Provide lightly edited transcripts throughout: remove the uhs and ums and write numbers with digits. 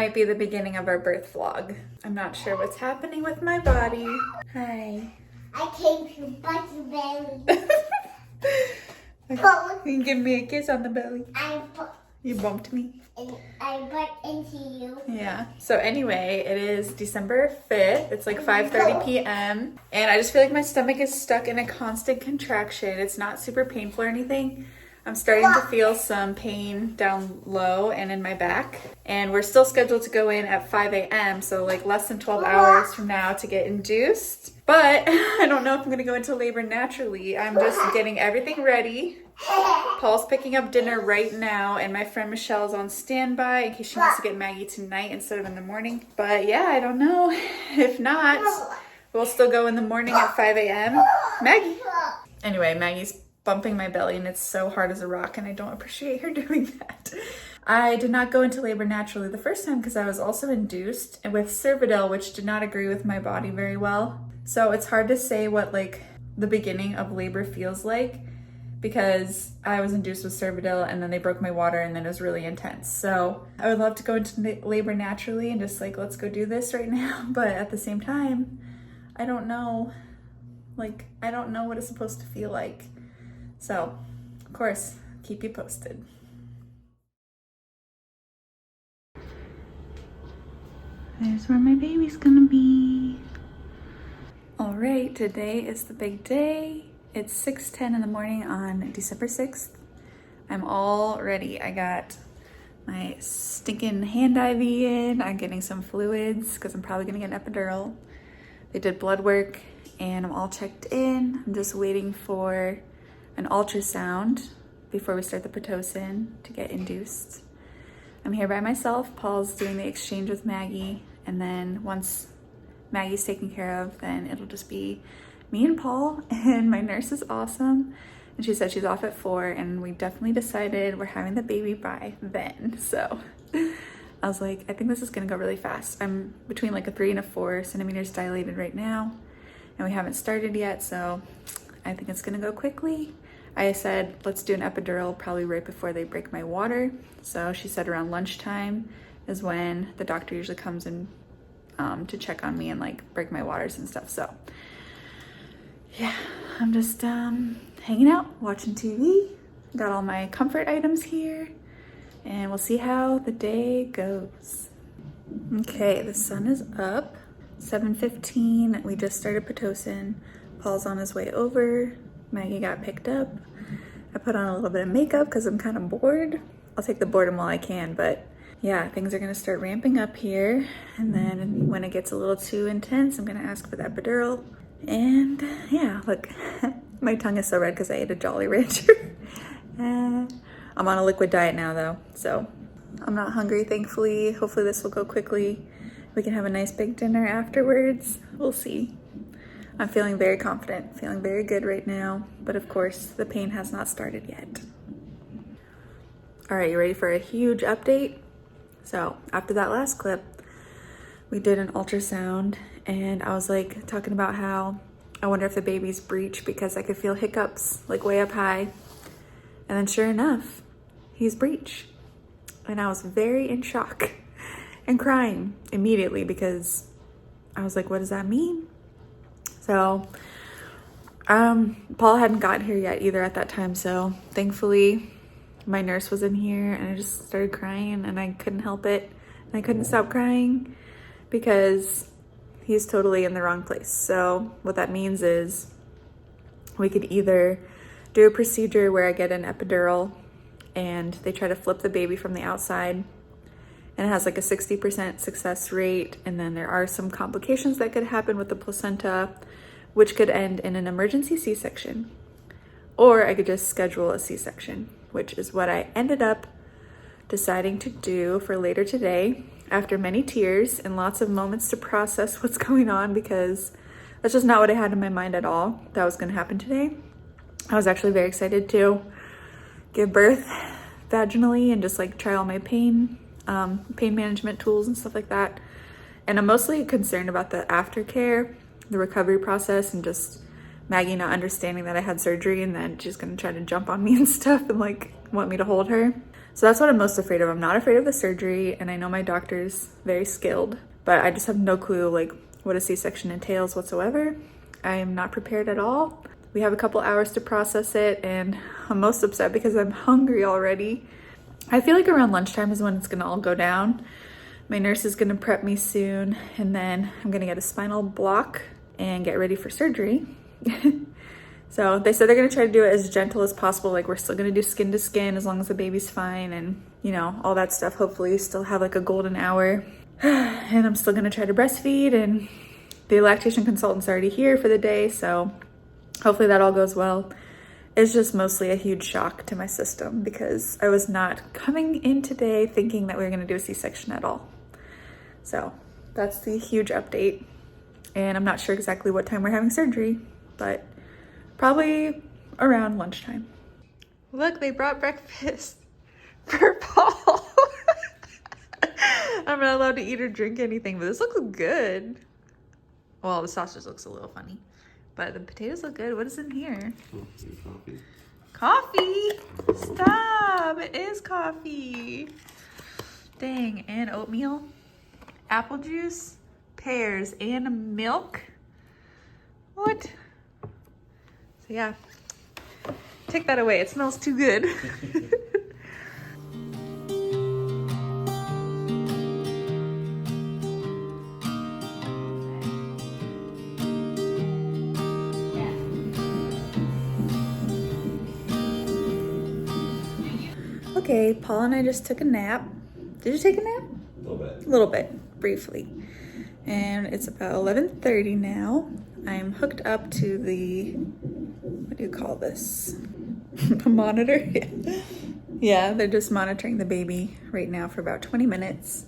might be the beginning of our birth vlog. I'm not sure what's happening with my body. Hi. I came to bite your belly. You can give me a kiss on the belly. You bumped me. And I bumped into you. Yeah. So anyway, it is December 5th. It's like 5:30 p.m. And I just feel like my stomach is stuck in a constant contraction. It's not super painful or anything. I'm starting to feel some pain down low and in my back. And we're still scheduled to go in at 5 a.m. So like less than 12 hours from now to get induced. But I don't know if I'm going to go into labor naturally. I'm just getting everything ready. Paul's picking up dinner right now, and my friend Michelle is on standby in case she wants to get Maggie tonight instead of in the morning. But yeah, I don't know. If not, we'll still go in the morning at 5 a.m. Maggie. Anyway, Maggie's bumping my belly, and it's so hard as a rock, and I don't appreciate her doing that. I did not go into labor naturally the first time because I was also induced with Cervidil, which did not agree with my body very well. So it's hard to say what like the beginning of labor feels like, because I was induced with Cervidil and then they broke my water and then it was really intense. So I would love to go into labor naturally and just like, let's go do this right now. But at the same time, I don't know. Like, I don't know what it's supposed to feel like. So, of course, keep you posted. There's where my baby's gonna be. All right, today is the big day. It's 6:10 in the morning on December 6th. I'm all ready. I got my stinking hand IV in. I'm getting some fluids because I'm probably gonna get an epidural. They did blood work and I'm all checked in. I'm just waiting for an ultrasound before we start the Pitocin to get induced. I'm here by myself. Paul's doing the exchange with Maggie, and then once Maggie's taken care of, then it'll just be me and Paul, and my nurse is awesome. And she said she's off at 4, and we definitely decided we're having the baby by then. So I was like, I think this is gonna go really fast. I'm between like a 3 and a 4 centimeters dilated right now, and we haven't started yet, so I think it's gonna go quickly. I said, let's do an epidural probably right before they break my water. So she said around lunchtime is when the doctor usually comes in to check on me and like break my waters and stuff. So yeah, I'm just hanging out, watching TV. Got all my comfort items here, and we'll see how the day goes. Okay, the sun is up. 7:15, we just started Pitocin. Paul's on his way over. Maggie got picked up. I put on a little bit of makeup because I'm kind of bored. I'll take the boredom while I can, but yeah, things are gonna start ramping up here. And then when it gets a little too intense, I'm gonna ask for the epidural. And yeah, look, my tongue is so red because I ate a Jolly Rancher. I'm on a liquid diet now though, so I'm not hungry, thankfully. Hopefully this will go quickly. We can have a nice big dinner afterwards. We'll see. I'm feeling very confident, feeling very good right now, but of course the pain has not started yet. All right, you ready for a huge update? So after that last clip, we did an ultrasound, and I was like talking about how I wonder if the baby's breech because I could feel hiccups like way up high. And then sure enough, he's breech. And I was very in shock and crying immediately because I was like, what does that mean? So Paul hadn't gotten here yet either at that time. So thankfully my nurse was in here, and I just started crying, and I couldn't help it. And I couldn't stop crying because he's totally in the wrong place. So what that means is we could either do a procedure where I get an epidural and they try to flip the baby from the outside, and it has like a 60% success rate. And then there are some complications that could happen with the placenta, which could end in an emergency C-section. Or I could just schedule a C-section, which is what I ended up deciding to do for later today after many tears and lots of moments to process what's going on, because that's just not what I had in my mind at all that was going to happen today. I was actually very excited to give birth vaginally and just like try all my pain management tools and stuff like that. And I'm mostly concerned about the aftercare, the recovery process, and just Maggie not understanding that I had surgery and then she's gonna try to jump on me and stuff and like want me to hold her. So that's what I'm most afraid of. I'm not afraid of the surgery, and I know my doctor's very skilled, but I just have no clue like what a C-section entails whatsoever. I am not prepared at all. We have a couple hours to process it, and I'm most upset because I'm hungry already. I feel like around lunchtime is when it's gonna all go down. My nurse is gonna prep me soon, and then I'm gonna get a spinal block and get ready for surgery. So they said they're gonna try to do it as gentle as possible. Like we're still gonna do skin to skin as long as the baby's fine and you know, all that stuff. Hopefully still have like a golden hour. And I'm still gonna try to breastfeed, and the lactation consultant's already here for the day. So hopefully that all goes well. It's just mostly a huge shock to my system because I was not coming in today thinking that we were gonna do a C-section at all. So that's the huge update. And I'm not sure exactly what time we're having surgery, but probably around lunchtime. Look, they brought breakfast for Paul. I'm not allowed to eat or drink anything, but this looks good. Well, the sausage looks a little funny, but the potatoes look good. What is in here? Coffee. Coffee? Stop, it is coffee. Dang, and oatmeal, apple juice, pears, and milk. What? So yeah, take that away. It smells too good. Okay, Paul and I just took a nap. Did you take a nap? A little bit. A little bit, briefly. And it's about 11:30 now. I'm hooked up to the, what do you call this? A monitor? Yeah, they're just monitoring the baby right now for about 20 minutes.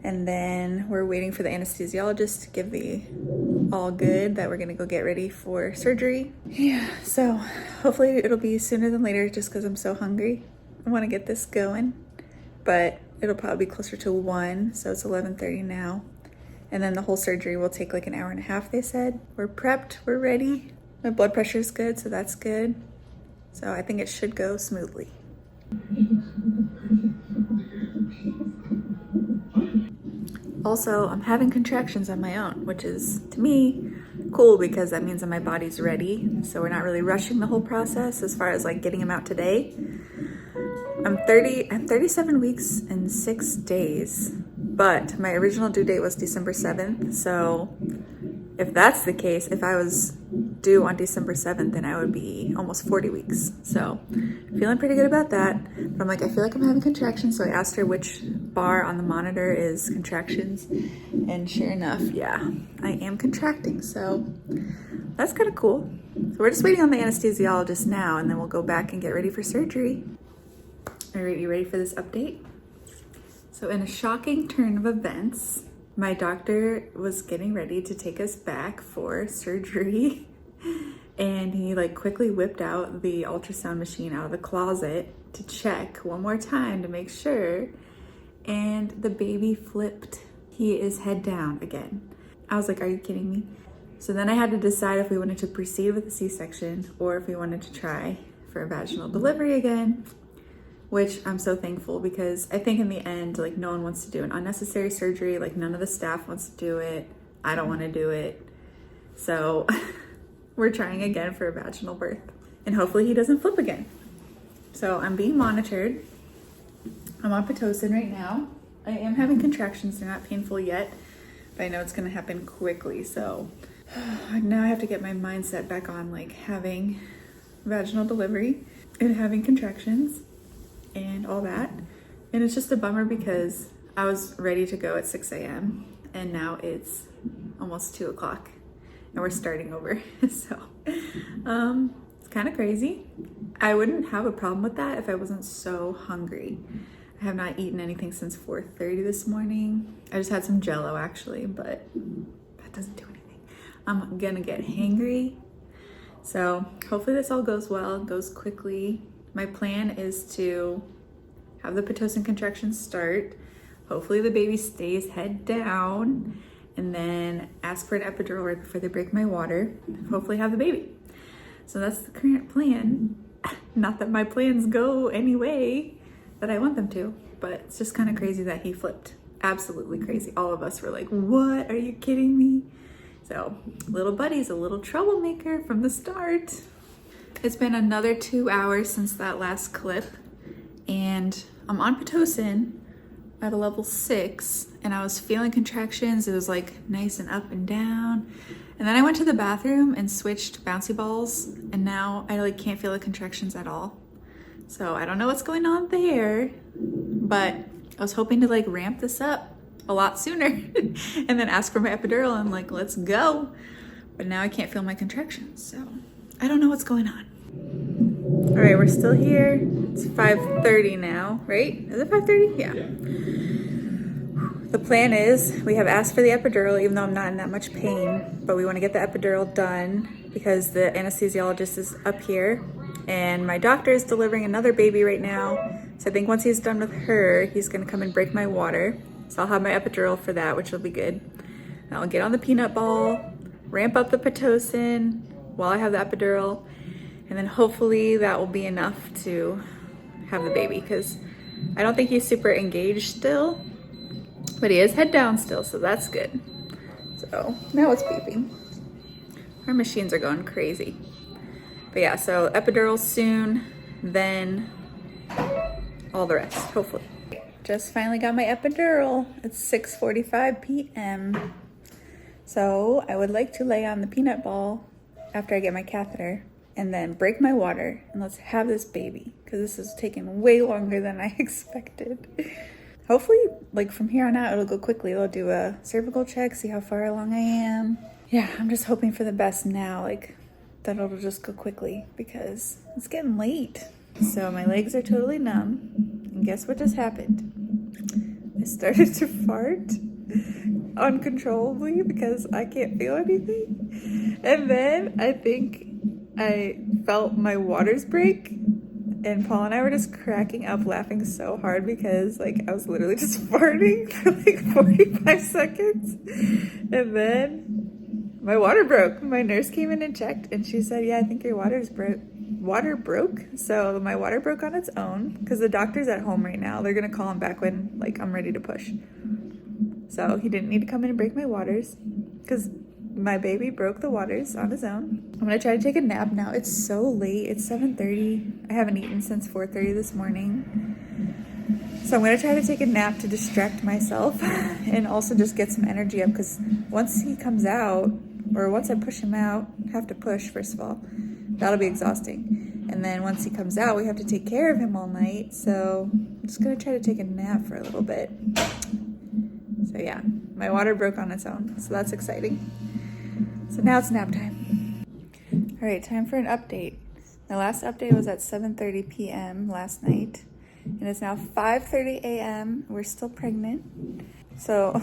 And then we're waiting for the anesthesiologist to give the all good that we're gonna go get ready for surgery. Yeah, so hopefully it'll be sooner than later just because I'm so hungry. I wanna get this going, but it'll probably be closer to 1, so it's 11:30 now. And then the whole surgery will take like an hour and a half, they said. We're prepped, we're ready. My blood pressure is good, so that's good. So I think it should go smoothly. Also, I'm having contractions on my own, which is, to me, cool because that means that my body's ready. So we're not really rushing the whole process as far as like getting them out today. I'm 37 weeks and 6 days, but my original due date was December 7th. So if that's the case, if I was due on December 7th, then I would be almost 40 weeks. So feeling pretty good about that. But I'm like, I feel like I'm having contractions. So I asked her which bar on the monitor is contractions. And sure enough, yeah, I am contracting. So that's kind of cool. So we're just waiting on the anesthesiologist now, and then we'll go back and get ready for surgery. All right, you ready for this update? So in a shocking turn of events, my doctor was getting ready to take us back for surgery, and he like quickly whipped out the ultrasound machine out of the closet to check one more time to make sure, and the baby flipped. He is head down again. I was like, are you kidding me? So then I had to decide if we wanted to proceed with the C-section or if we wanted to try for a vaginal delivery again, which I'm so thankful because I think in the end, like no one wants to do an unnecessary surgery. Like none of the staff wants to do it. I don't want to do it. So we're trying again for a vaginal birth, and hopefully he doesn't flip again. So I'm being monitored. I'm on Pitocin right now. I am having contractions. They're not painful yet, but I know it's going to happen quickly. So now I have to get my mindset back on like having vaginal delivery and having contractions and all that. And it's just a bummer because I was ready to go at 6 a.m. and now it's almost 2 o'clock and we're starting over. So it's kind of crazy. I wouldn't have a problem with that if I wasn't so hungry. I have not eaten anything since 4:30 this morning. I just had some Jell-O actually, but that doesn't do anything. I'm gonna get hangry. So hopefully this all goes well, goes quickly. My plan is to have the Pitocin contractions start. Hopefully the baby stays head down, and then ask for an epidural right before they break my water. Hopefully have the baby. So that's the current plan. Not that my plans go anyway, that I want them to, but it's just kind of crazy that he flipped. Absolutely crazy. All of us were like, what? Are you kidding me? So little buddy's a little troublemaker from the start. It's been another 2 hours since that last clip, and I'm on Pitocin at a level 6, and I was feeling contractions. It was like nice and up and down. And then I went to the bathroom and switched bouncy balls, and now I like can't feel the contractions at all. So I don't know what's going on there, but I was hoping to like ramp this up a lot sooner and then ask for my epidural and like, let's go. But now I can't feel my contractions, so I don't know what's going on. All right, we're still here. It's 5:30 now, right? Is it 5:30? Yeah. The plan is we have asked for the epidural, even though I'm not in that much pain, but we want to get the epidural done because the anesthesiologist is up here and my doctor is delivering another baby right now. So I think once he's done with her, he's going to come and break my water. So I'll have my epidural for that, which will be good. And I'll get on the peanut ball, ramp up the Pitocin while I have the epidural, and then hopefully that will be enough to have the baby, because I don't think he's super engaged still, but he is head down still, so that's good. So now it's beeping. Our machines are going crazy. But yeah, so epidural soon, then all the rest, hopefully. Just finally got my epidural. It's 6:45 p.m. So I would like to lay on the peanut ball after I get my catheter and then break my water and let's have this baby, because this is taking way longer than I expected. Hopefully, like from here on out, it'll go quickly. They'll do a cervical check, see how far along I am. Yeah, I'm just hoping for the best now, like that it'll just go quickly because it's getting late. So my legs are totally numb. And guess what just happened? I started to fart uncontrollably because I can't feel anything. And then I think I felt my waters break, and Paul and I were just cracking up laughing so hard because like I was literally just farting for like 45 seconds. And then my water broke. My nurse came in and checked and she said, yeah, I think your water broke. So my water broke on its own because the doctor's at home right now. They're gonna call him back when like I'm ready to push. So he didn't need to come in and break my waters because my baby broke the waters on his own. I'm gonna try to take a nap now. It's so late. It's 7:30. I haven't eaten since 4:30 this morning. So I'm gonna try to take a nap to distract myself and also just get some energy up, because once he comes out, or once I push him out, I have to push first of all. That'll be exhausting. And then once he comes out, we have to take care of him all night. So I'm just gonna try to take a nap for a little bit. So yeah, my water broke on its own, so that's exciting. So now it's nap time. All right, time for an update. My last update was at 7:30 p.m. last night, and it's now 5:30 a.m. We're still pregnant. So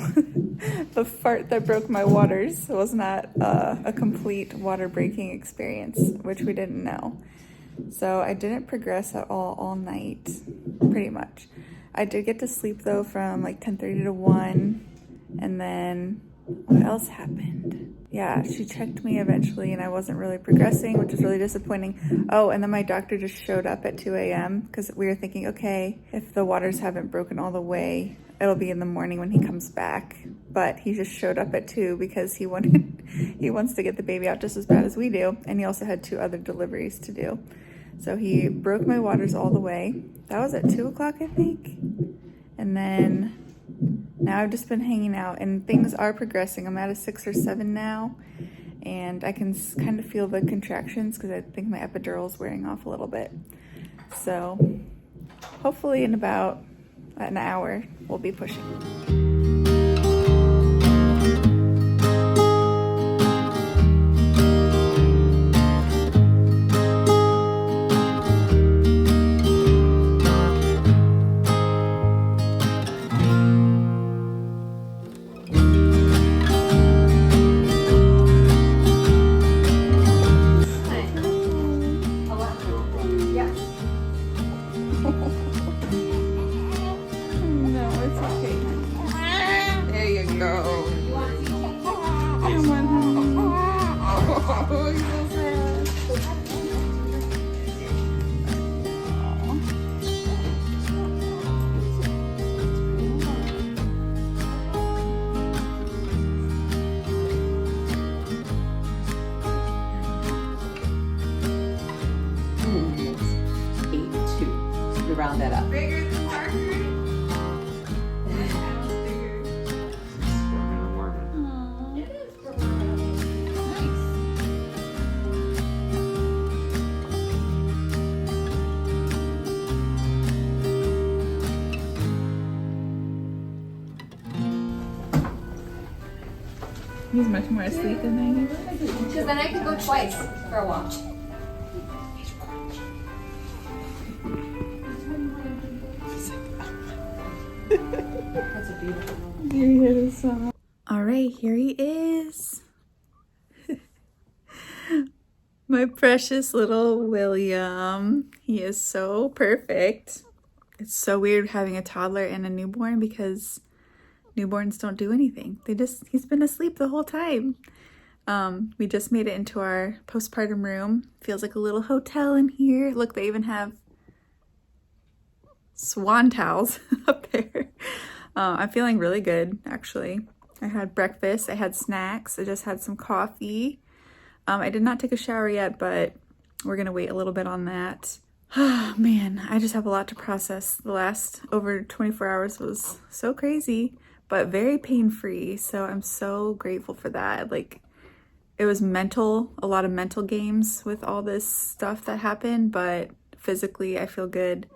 the fart that broke my waters was not a complete water breaking experience, which we didn't know. So I didn't progress at all night, pretty much. I did get to sleep though from like 10:30 to 1, and then what else happened? Yeah, she checked me eventually and I wasn't really progressing, which is really disappointing. Oh, and then my doctor just showed up at 2 a.m. because we were thinking, okay, if the waters haven't broken all the way, it'll be in the morning when he comes back. But he just showed up at 2 because he wants to get the baby out just as bad as we do. And he also had 2 other deliveries to do. So he broke my waters all the way. That was at 2 o'clock, I think. And then now I've just been hanging out and things are progressing. I'm at a 6 or 7 now, and I can kind of feel the contractions because I think my epidural is wearing off a little bit. So hopefully in about an hour, we'll be pushing. No, it's okay. round that up. Bigger than Margaret. He's much more asleep than I am. Because then I could go twice for a walk. That's a beautiful moment. Here he is. All right, here he is. My precious little William. He is so perfect. It's so weird having a toddler and a newborn because newborns don't do anything. He's been asleep the whole time. We just made it into our postpartum room. Feels like a little hotel in here. Look, they even have swan towels up there. I'm feeling really good, actually. I had breakfast, I had snacks, I just had some coffee. I did not take a shower yet, but we're gonna wait a little bit on that. Oh man, I just have a lot to process. The last over 24 hours was so crazy, but very pain-free. So I'm so grateful for that. Like, it was mental, a lot of mental games with all this stuff that happened, but physically I feel good.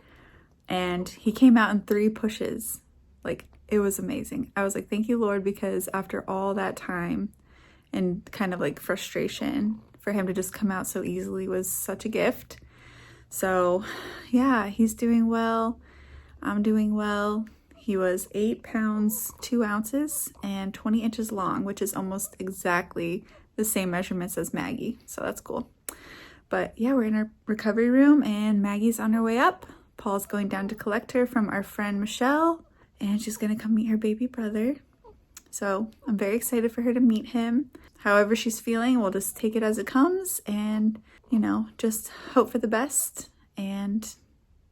And he came out in 3 pushes. Like, it was amazing. I was like, thank you, Lord, because after all that time and kind of like frustration, for him to just come out so easily was such a gift. So yeah, he's doing well. I'm doing well. He was 8 pounds, 2 ounces and 20 inches long, which is almost exactly the same measurements as Maggie. So that's cool. But yeah, we're in our recovery room and Maggie's on her way up. Paul's going down to collect her from our friend Michelle, and she's gonna come meet her baby brother. So I'm very excited for her to meet him. However she's feeling, we'll just take it as it comes and, you know, just hope for the best. And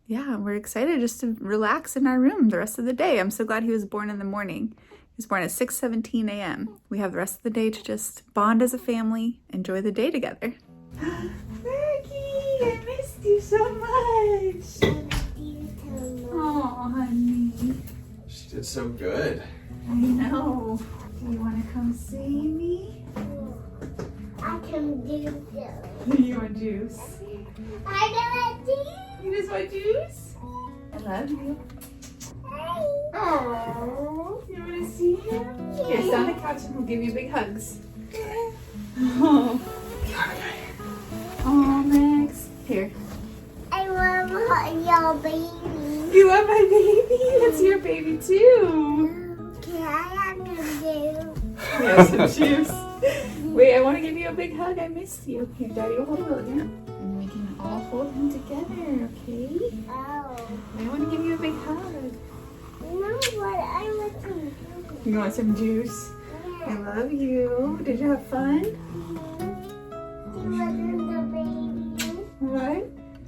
yeah, we're excited just to relax in our room the rest of the day. I'm so glad he was born in the morning. He was born at 6:17 a.m. We have the rest of the day to just bond as a family, enjoy the day together. Maggie, I missed you so much. Oh, honey. She did so good. I know. Do you want to come see me? I can do this. You want juice? I got this. You just want juice? I love you. Oh, you want to see him? Here, sit on the couch and we'll give you big hugs. Oh, oh, Max. Here. I love your baby. You love my baby? That's your baby too. Can I have some juice? Yeah, some juice. Wait, I want to give you a big hug. I missed you. Here, Daddy will hold William. And we can all hold him together, okay? Oh. I want to give you a big hug. No, but I want some juice. You want some juice? I love you. Did you have fun? Do you want the baby? What? Do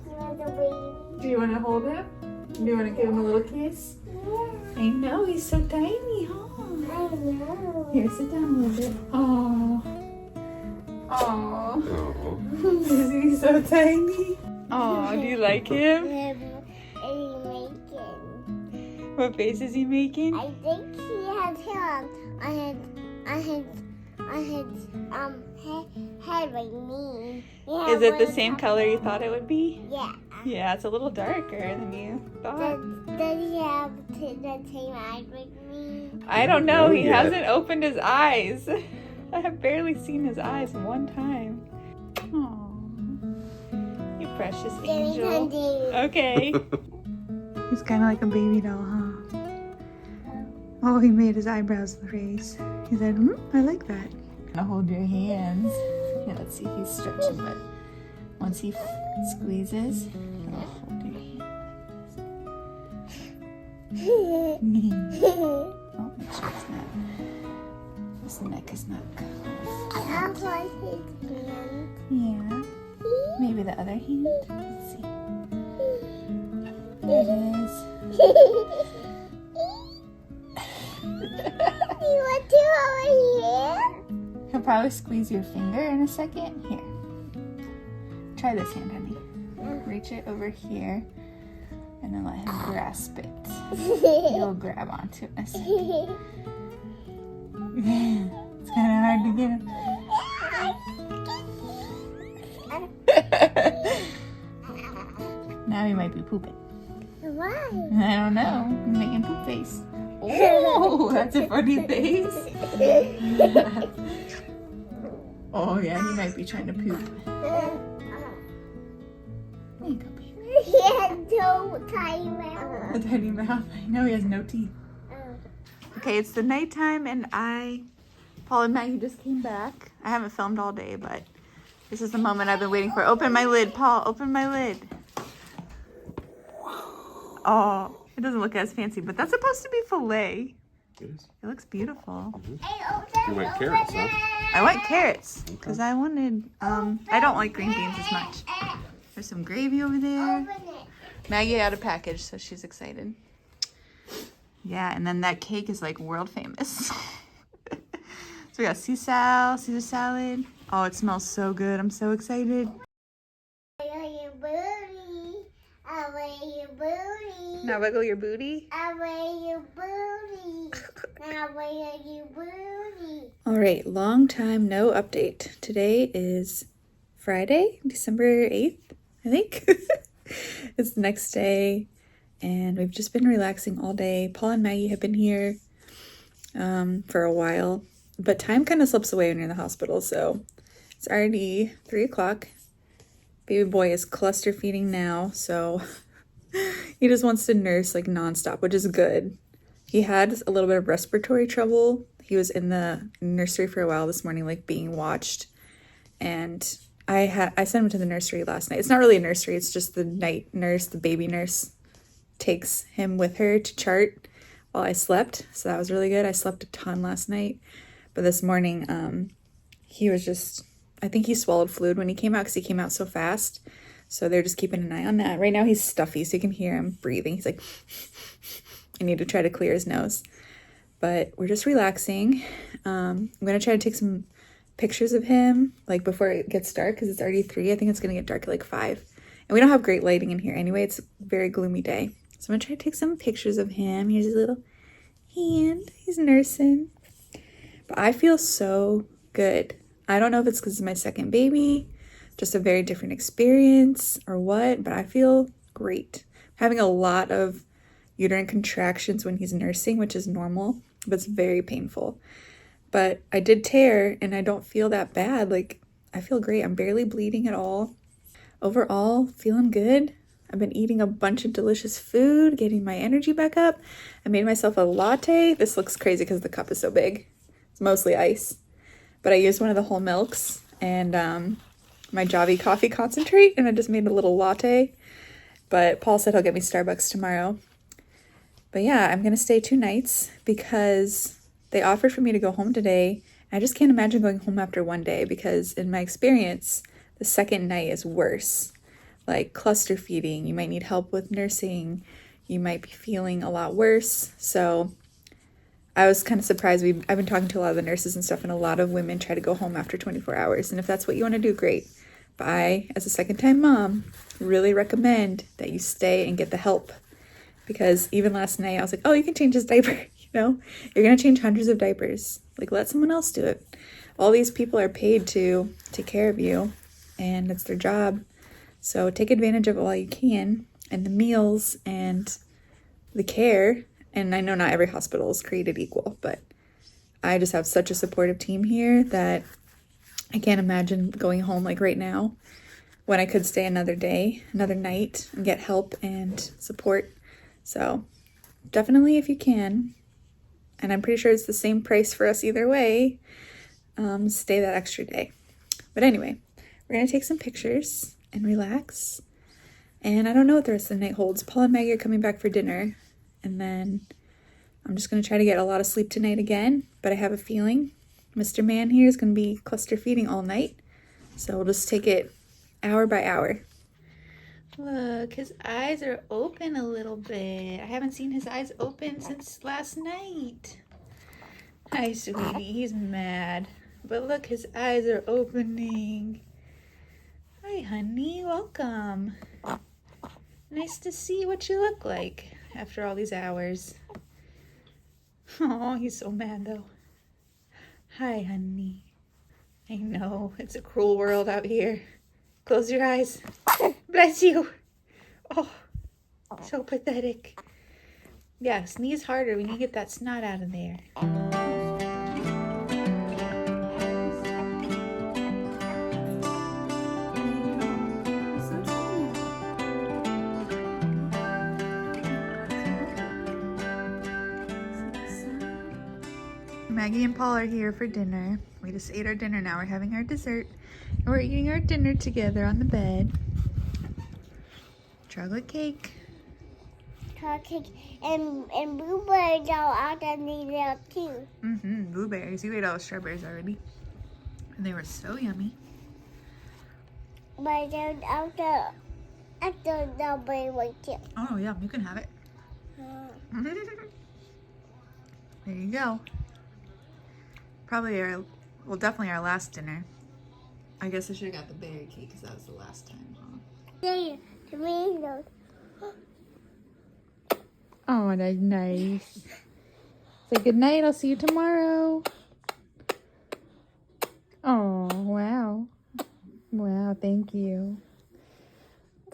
you want the baby? Do you want to hold him? Do you want to give him a little kiss? Yeah. I know, he's so tiny, huh? I know. Here, sit down a little bit. Aww. Aww. Oh. Is he so tiny? Aww, do you like him? What face is he making? I think he has hair on his head like me. Yeah, Is it the same color you thought it would be? Yeah. Yeah, it's a little darker than you thought. Does he have the same eyes like me? I don't know, he Yeah. hasn't opened his eyes. I have barely seen his eyes one time. Aww. You precious angel. Okay. He's kind of like a baby doll, huh? Oh, he made his eyebrows raise. He said, I like that. I'll hold your hands. Here, let's see if he's stretching, but once he squeezes, he'll hold your hand. Oh, make sure it's not. His neck is not cold. I like his hand. Yeah. Maybe the other hand. Let's see. There it is. You want to over here? He'll probably squeeze your finger in a second. Here. Try this hand, honey. Reach it over here. and then let him grasp it. He'll grab onto it in a second. It's kind of hard to get him. Now he might be pooping. Why? I don't know. I'm making poop face. Oh, that's a funny face. Oh yeah, he might be trying to poop. There you go, baby. He has no tiny mouth. A tiny mouth. I know he has no teeth. Okay, it's the nighttime and Paul and Maggie just came back. I haven't filmed all day, but this is the moment I've been waiting for. Open my lid, Paul. Open my lid. Oh, it doesn't look as fancy, but that's supposed to be filet. It is. It looks beautiful. You want carrots, huh? I want carrots because I wanted, I don't like green beans as much. There's some gravy over there. Maggie got a package, so she's excited. Yeah, and then that cake is like world famous. So we got Caesar salad. Oh, it smells so good. I'm so excited. Your booty. I wear your booty. Now wiggle your booty. I wear your booty. I wear your booty. All right, long time no update. Today is Friday, December 8th, I think. It's the next day, and we've just been relaxing all day. Paul and Maggie have been here for a while, but time kind of slips away when you're in the hospital, so it's already 3 o'clock. Baby boy is cluster feeding now, so he just wants to nurse like nonstop, which is good. He had a little bit of respiratory trouble. He was in the nursery for a while this morning, like being watched, and I sent him to the nursery last night. It's not really a nursery, it's just the night nurse, the baby nurse takes him with her to chart while I slept, so that was really good. I slept a ton last night, but this morning he was just, I think he swallowed fluid when he came out because he came out so fast, so they're just keeping an eye on that. Right now he's stuffy, so you can hear him breathing. He's like, I need to try to clear his nose, but we're just relaxing. I'm gonna try to take some pictures of him like before it gets dark because it's already 3. I think it's gonna get dark at like 5, and we don't have great lighting in here anyway. It's a very gloomy day, so I'm gonna try to take some pictures of him. Here's his little hand. He's nursing, but I feel so good. I don't know if it's because it's my second baby, just a very different experience or what, but I feel great. I'm having a lot of uterine contractions when he's nursing, which is normal, but it's very painful. But I did tear and I don't feel that bad. Like, I feel great. I'm barely bleeding at all. Overall, feeling good. I've been eating a bunch of delicious food, getting my energy back up. I made myself a latte. This looks crazy because the cup is so big. It's mostly ice. But I used one of the whole milks and my Javi coffee concentrate, and I just made a little latte. But Paul said he'll get me Starbucks tomorrow. But yeah, I'm going to stay 2 nights because they offered for me to go home today. I just can't imagine going home after 1 day because in my experience, the second night is worse. Like cluster feeding, you might need help with nursing, you might be feeling a lot worse. So I was kind of surprised. I've been talking to a lot of the nurses and stuff, and a lot of women try to go home after 24 hours. And if that's what you want to do, great. But I, as a second-time mom, really recommend that you stay and get the help. Because even last night, I was like, oh, you can change his diaper. You know, you're going to change hundreds of diapers. Like, let someone else do it. All these people are paid to take care of you, and it's their job. So take advantage of it while you can, and the meals and the care. And I know not every hospital is created equal, but I just have such a supportive team here that I can't imagine going home like right now when I could stay another day, another night, and get help and support. So definitely, if you can, and I'm pretty sure it's the same price for us either way, stay that extra day. But anyway, we're going to take some pictures and relax. And I don't know what the rest of the night holds. Paul and Maggie are coming back for dinner. And then I'm just going to try to get a lot of sleep tonight again. But I have a feeling Mr. Man here is going to be cluster feeding all night. So we'll just take it hour by hour. Look, his eyes are open a little bit. I haven't seen his eyes open since last night. Hi, sweetie. He's mad. But look, his eyes are opening. Hi, honey. Welcome. Nice to see what you look like after all these hours. Oh, he's so mad though. Hi, honey. I know, it's a cruel world out here. Close your eyes. Bless you. Oh, so pathetic. Yeah, sneeze harder when you get that snot out of there. Maggie and Paul are here for dinner. We just ate our dinner, now we're having our dessert. And we're eating our dinner together on the bed. Chocolate cake. Chocolate and blueberries are underneath there too. Blueberries. You ate all the strawberries already. And they were so yummy. But then after the blueberry one too. Oh yeah, you can have it. There you go. Probably definitely our last dinner. I guess I should have got the berry cake because that was the last time, huh? Yeah, tomatoes. Oh, that's nice. Say good night. I'll see you tomorrow. Oh, wow. Wow, thank you.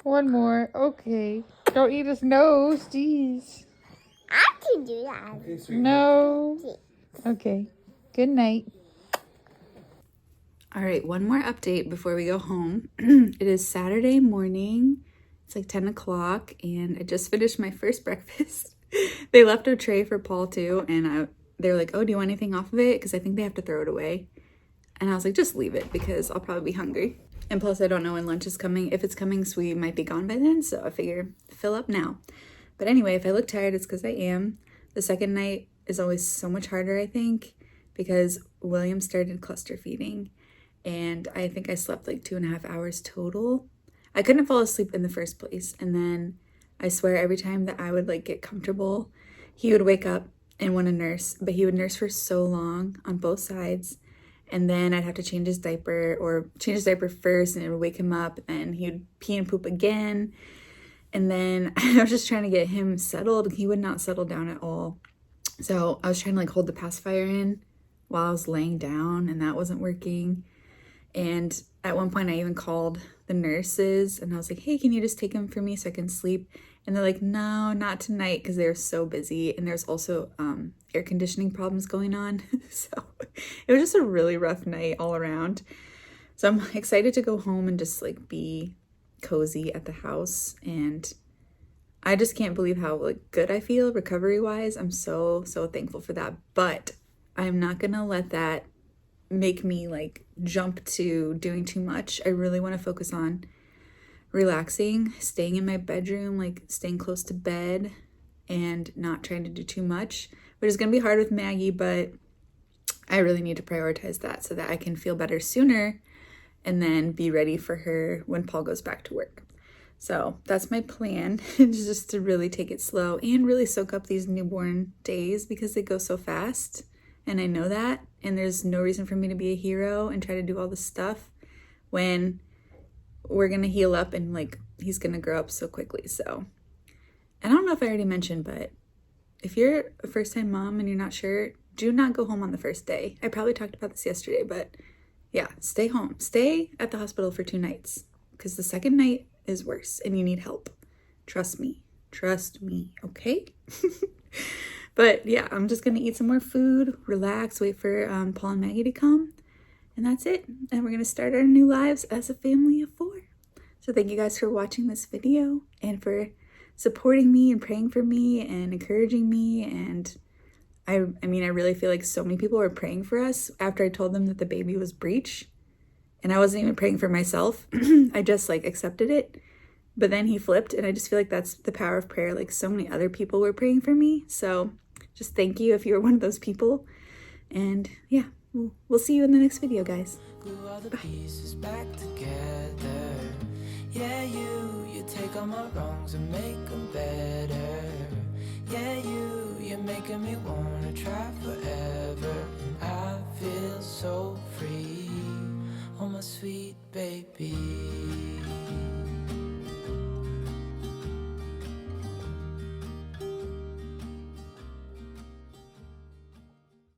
One more. Okay. Don't eat his nose. Jeez. I can do that. Okay, sweet. No. Okay. Good night. All right, one more update before we go home. It is Saturday morning. It's like 10 o'clock and I just finished my first breakfast. They left a tray for Paul too, and they were like, oh, do you want anything off of it? Because I think they have to throw it away. And I was like, just leave it because I'll probably be hungry. And plus I don't know when lunch is coming. If it's coming, Sweet might be gone by then. So I figure fill up now. But anyway, if I look tired, it's because I am. The second night is always so much harder, I think, because William started cluster feeding. And I think I slept like 2.5 hours total. I couldn't fall asleep in the first place. And then I swear every time that I would like get comfortable, he would wake up and want to nurse. But he would nurse for so long on both sides. And then I'd have to change his diaper first and it would wake him up and he would pee and poop again. And then I was just trying to get him settled. He would not settle down at all. So I was trying to like hold the pacifier in while I was laying down and that wasn't working. And at one point I even called the nurses and I was like, hey, can you just take him for me so I can sleep? And they're like, no, not tonight, because they were so busy. And there's also air conditioning problems going on. So it was just a really rough night all around. So I'm excited to go home and just like be cozy at the house. And I just can't believe how like good I feel recovery wise. I'm so thankful for that. But I'm not gonna let that make me like jump to doing too much. I really want to focus on relaxing, staying in my bedroom, like staying close to bed and not trying to do too much, which is going to be hard with Maggie, but I really need to prioritize that so that I can feel better sooner and then be ready for her when Paul goes back to work. So that's my plan, is just to really take it slow and really soak up these newborn days because they go so fast. And I know that, and there's no reason for me to be a hero and try to do all this stuff when we're gonna heal up and like he's gonna grow up so quickly. So, and I don't know if I already mentioned, but if you're a first-time mom and you're not sure, do not go home on the first day. I probably talked about this yesterday, but yeah, stay home. Stay at the hospital for 2 nights because the second night is worse and you need help. Trust me, okay? But yeah, I'm just gonna eat some more food, relax, wait for Paul and Maggie to come, and that's it. And we're gonna start our new lives as a family of 4. So thank you guys for watching this video and for supporting me and praying for me and encouraging me. And I mean, I really feel like so many people were praying for us after I told them that the baby was breech. And I wasn't even praying for myself. I just like accepted it. But then he flipped, and I just feel like that's the power of prayer. Like so many other people were praying for me. So just thank you if you were one of those people. And yeah, we'll see you in the next video, guys. Glue all the pieces back together. Yeah, you take all my wrongs and make them better. Yeah, you're making me wanna try forever. And I feel so free, oh my sweet baby.